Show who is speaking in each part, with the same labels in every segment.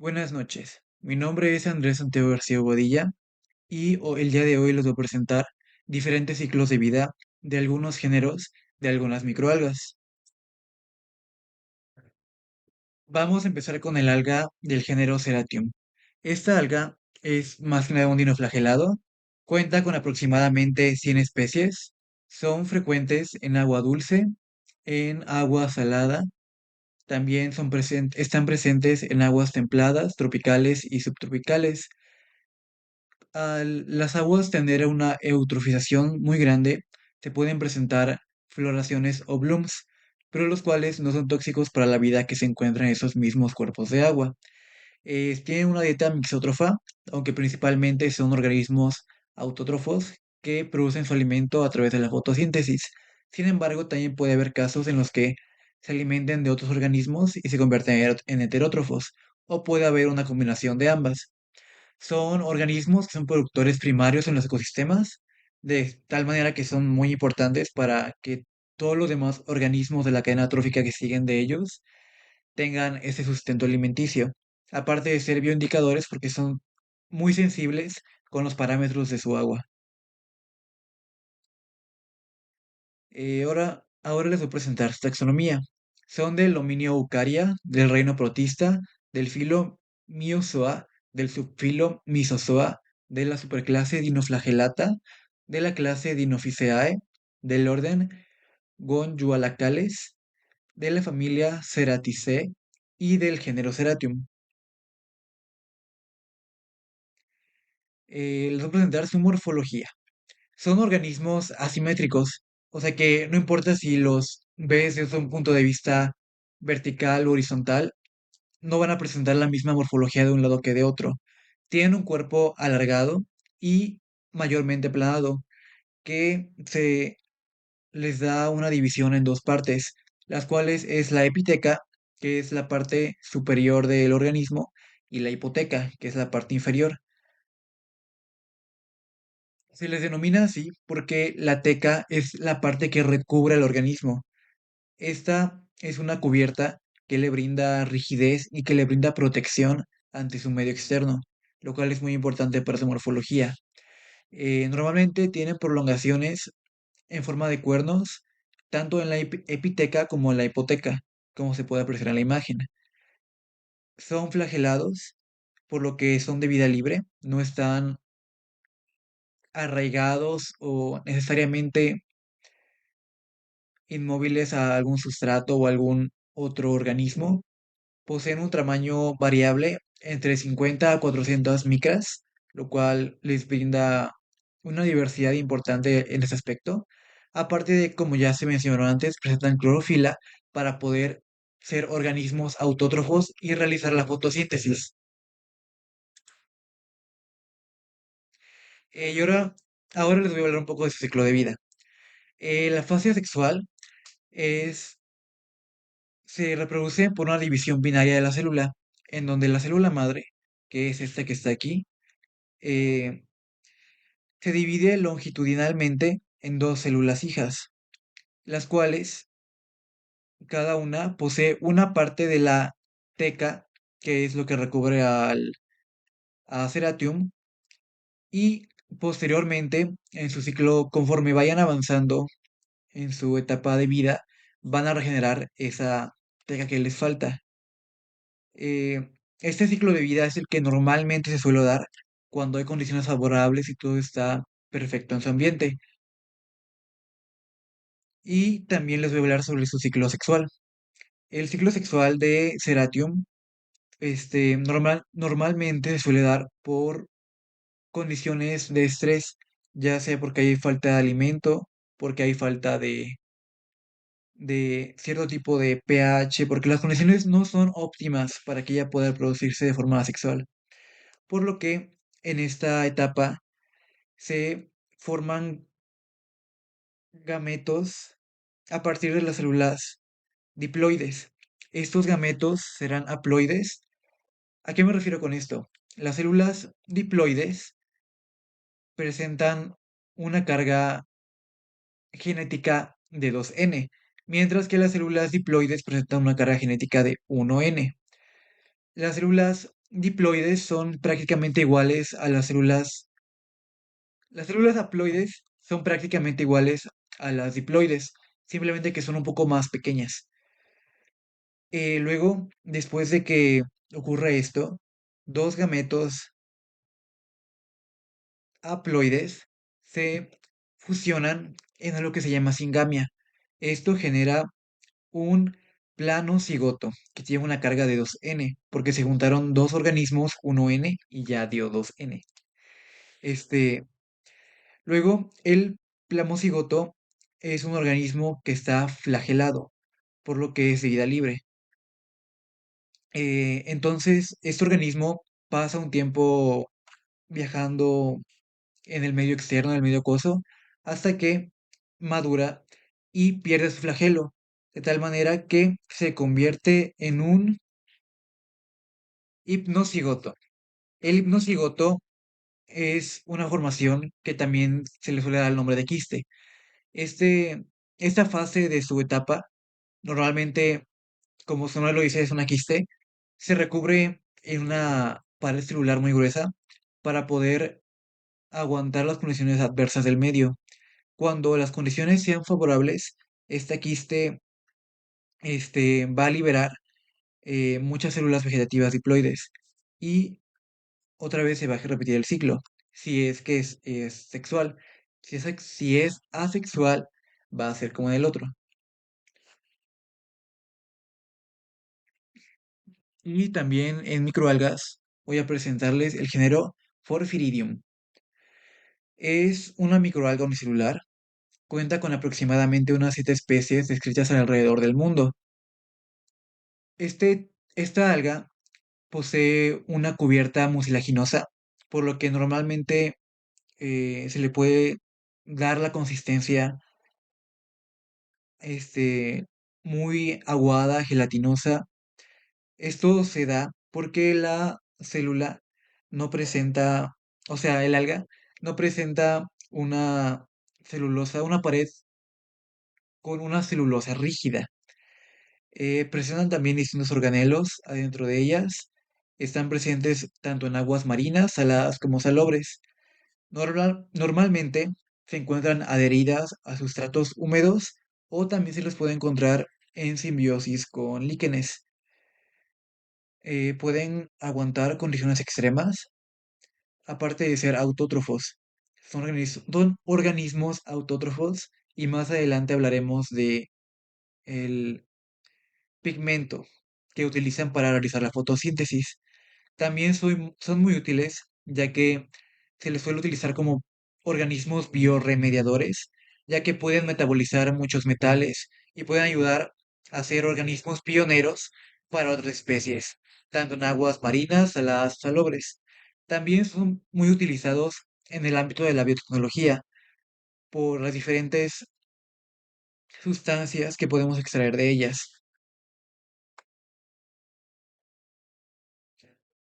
Speaker 1: Buenas noches. Mi nombre es Andrés Santiago García Bobadilla y el día de hoy les voy a presentar diferentes ciclos de vida de algunos géneros de algunas microalgas. Vamos a empezar con el alga del género Ceratium. Esta alga es más que nada un dinoflagelado, cuenta con aproximadamente 100 especies, son frecuentes en agua dulce, en agua salada, también están presentes en aguas templadas, tropicales y subtropicales. Al las aguas tener una eutrofización muy grande, se pueden presentar floraciones o blooms, pero los cuales no son tóxicos para la vida que se encuentra en esos mismos cuerpos de agua. Tienen una dieta mixótrofa, aunque principalmente son organismos autótrofos que producen su alimento a través de la fotosíntesis. Sin embargo, también puede haber casos en los que se alimenten de otros organismos y se convierten en heterótrofos, o puede haber una combinación de ambas. Son organismos que son productores primarios en los ecosistemas, de tal manera que son muy importantes para que todos los demás organismos de la cadena trófica que siguen de ellos tengan ese sustento alimenticio, aparte de ser bioindicadores porque son muy sensibles con los parámetros de su agua. Ahora les voy a presentar su taxonomía. Son del dominio Eukarya, del reino Protista, del filo Myozoa, del subfilo Mesozoa, de la superclase Dinoflagellata, de la clase Dinophyceae, del orden Gonjualacales, de la familia Ceraticeae y del género Ceratium. Les voy a presentar su morfología. Son organismos asimétricos, o sea que no importa si los ves desde un punto de vista vertical o horizontal, no van a presentar la misma morfología de un lado que de otro. Tienen un cuerpo alargado y mayormente planado, que se les da una división en dos partes, las cuales es la epiteca, que es la parte superior del organismo, y la hipoteca, que es la parte inferior. Se les denomina así porque la teca es la parte que recubre el organismo. Esta es una cubierta que le brinda rigidez y que le brinda protección ante su medio externo, lo cual es muy importante para su morfología. Normalmente tienen prolongaciones en forma de cuernos, tanto en la epiteca como en la hipoteca, como se puede apreciar en la imagen. Son flagelados, por lo que son de vida libre, no están arraigados o necesariamente inmóviles a algún sustrato o algún otro organismo. Poseen un tamaño variable entre 50 a 400 micras, lo cual les brinda una diversidad importante en ese aspecto. Aparte de, como ya se mencionó antes, presentan clorofila para poder ser organismos autótrofos y realizar la fotosíntesis. Y ahora les voy a hablar un poco de su ciclo de vida. La fase sexual es se reproduce por una división binaria de la célula, en donde la célula madre, que es esta que está aquí, eh, se divide longitudinalmente en dos células hijas, las cuales cada una posee una parte de la teca, que es lo que recubre a Ceratium, y posteriormente, en su ciclo, conforme vayan avanzando en su etapa de vida, van a regenerar esa teca que les falta. Eh, este ciclo de vida es el que normalmente se suele dar cuando hay condiciones favorables y todo está perfecto en su ambiente. Y también les voy a hablar sobre su ciclo sexual. El ciclo sexual de Ceratium, normalmente se suele dar por condiciones de estrés, ya sea porque hay falta de alimento, porque hay falta de cierto tipo de pH, porque las condiciones no son óptimas para que ella pueda producirse de forma sexual. Por lo que en esta etapa se forman gametos a partir de las células diploides. Estos gametos serán haploides. ¿A qué me refiero con esto? Las células diploides presentan una carga genética de 2N, mientras que las células diploides presentan una carga genética de 1N. Las células diploides son prácticamente iguales a las células. Las células haploides son prácticamente iguales a las diploides, simplemente que son un poco más pequeñas. Luego, después de que ocurra esto, dos gametos haploides se fusionan en algo que se llama singamia. Esto genera un plano cigoto que tiene una carga de 2N, porque se juntaron dos organismos, 1N, y ya dio 2N. Este, Luego, el plamocigoto es un organismo que está flagelado, por lo que es de vida libre. Entonces, este organismo pasa un tiempo viajando en el medio externo, en el medio acuoso, hasta que madura y pierde su flagelo, de tal manera que se convierte en un hipnocigoto. El hipnocigoto es una formación que también se le suele dar el nombre de quiste. Este, esta fase de su etapa, normalmente, como su nombre lo dice, es una quiste, se recubre en una pared celular muy gruesa para poder aguantar las condiciones adversas del medio. Cuando las condiciones sean favorables, esta quiste va a liberar muchas células vegetativas diploides y otra vez se va a repetir el ciclo. Si es que es sexual, si es asexual, va a ser como en el otro. Y también en microalgas voy a presentarles el género Porphyridium. Es una microalga unicelular, cuenta con aproximadamente unas 7 especies descritas alrededor del mundo. Esta alga posee una cubierta mucilaginosa, por lo que normalmente se le puede dar la consistencia este, muy aguada, gelatinosa. Esto se da porque la célula no presenta, o sea, el alga no presenta una celulosa, una pared con una celulosa rígida. Presentan también distintos organelos adentro de ellas. Están presentes tanto en aguas marinas, saladas como salobres. Normalmente se encuentran adheridas a sustratos húmedos o también se los puede encontrar en simbiosis con líquenes. Pueden aguantar condiciones extremas, aparte de ser autótrofos. Son organismos autótrofos y más adelante hablaremos de el pigmento que utilizan para realizar la fotosíntesis. También son muy útiles, ya que se les suele utilizar como organismos biorremediadores, ya que pueden metabolizar muchos metales y pueden ayudar a ser organismos pioneros para otras especies, tanto en aguas marinas, saladas, salobres. También son muy utilizados en el ámbito de la biotecnología por las diferentes sustancias que podemos extraer de ellas.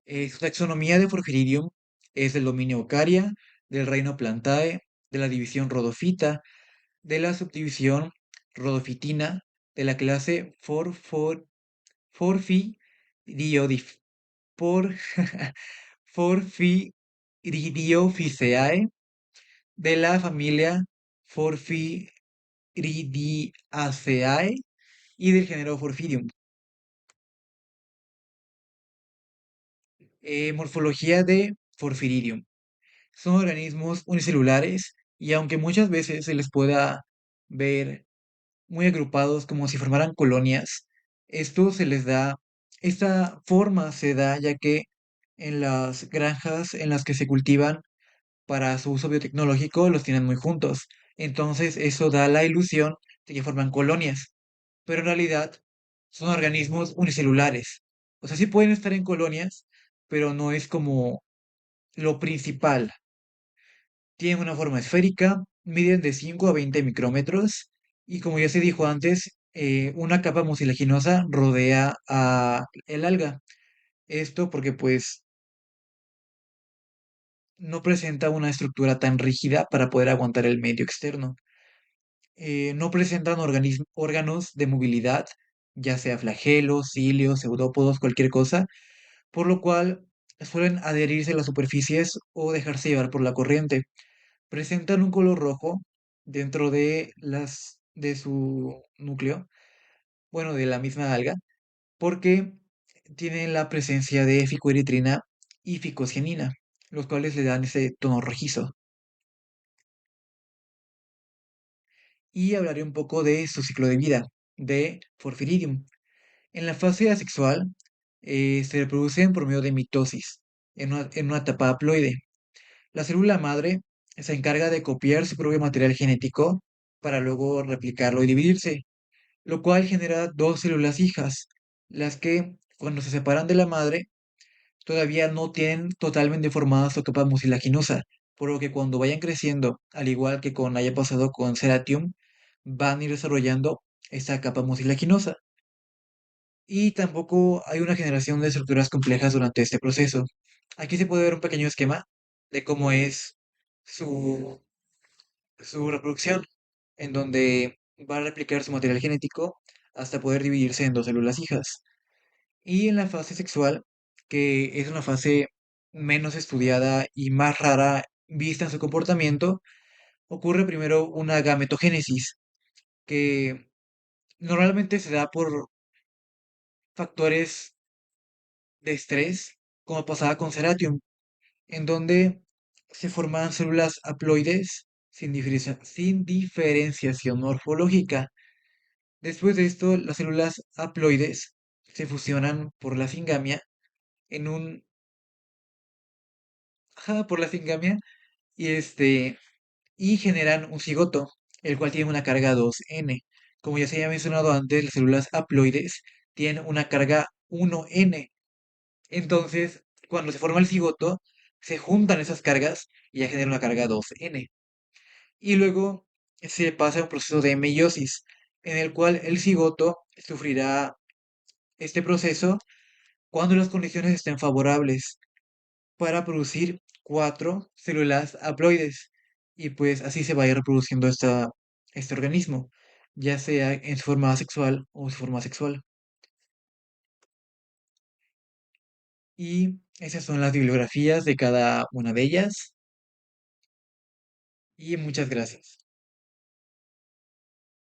Speaker 1: Su taxonomía de Porphyridium es del dominio Eukarya, del reino Plantae, de la división Rhodophyta, de la subdivisión Rhodophytina, de la clase Porphyridiodif- por, Porphyridiophyceae, de la familia Porphyridiaceae y del género Porphyrium. Morfología de Porphyridium. Son organismos unicelulares y aunque muchas veces se les pueda ver muy agrupados como si formaran colonias, esto se les da, esta forma se da ya que en las granjas en las que se cultivan para su uso biotecnológico los tienen muy juntos. Entonces eso da la ilusión de que forman colonias, pero en realidad son organismos unicelulares. O sea, sí pueden estar en colonias, pero no es como lo principal. Tienen una forma esférica, miden de 5 a 20 micrómetros y como ya se dijo antes, una capa mucilaginosa rodea a el alga. Esto porque pues no presenta una estructura tan rígida para poder aguantar el medio externo. No presentan órganos de movilidad, ya sea flagelos, cilios, pseudópodos, cualquier cosa, por lo cual suelen adherirse a las superficies o dejarse llevar por la corriente. Presentan un color rojo dentro de su núcleo, bueno, de la misma alga, porque tienen la presencia de ficoeritrina y ficocianina, los cuales le dan ese tono rojizo. Y hablaré un poco de su ciclo de vida, de Porphyridium. En la fase asexual, se reproducen por medio de mitosis, en una etapa haploide. La célula madre se encarga de copiar su propio material genético para luego replicarlo y dividirse, lo cual genera dos células hijas, las que, cuando se separan de la madre, todavía no tienen totalmente formada su capa mucilaginosa, por lo que cuando vayan creciendo, al igual que con haya pasado con Ceratium, van a ir desarrollando esta capa mucilaginosa. Y tampoco hay una generación de estructuras complejas durante este proceso. Aquí se puede ver un pequeño esquema de cómo es su, su reproducción, en donde va a replicar su material genético hasta poder dividirse en dos células hijas. Y en la fase sexual, que es una fase menos estudiada y más rara vista en su comportamiento, ocurre primero una gametogénesis, que normalmente se da por factores de estrés, como pasaba con Ceratium, en donde se forman células haploides sin diferenciación morfológica. Después de esto, las células haploides se fusionan por la singamia en un... Ajá, por la singamia y generan un cigoto, el cual tiene una carga 2N. Como ya se había mencionado antes, las células haploides tienen una carga 1N. Entonces, cuando se forma el cigoto, se juntan esas cargas y ya genera una carga 2N. Y luego se pasa a un proceso de meiosis, en el cual el cigoto sufrirá este proceso cuando las condiciones estén favorables para producir cuatro células haploides. Y pues así se va a ir reproduciendo este organismo, ya sea en su forma asexual o su forma sexual. Y esas son las bibliografías de cada una de ellas. Y muchas gracias.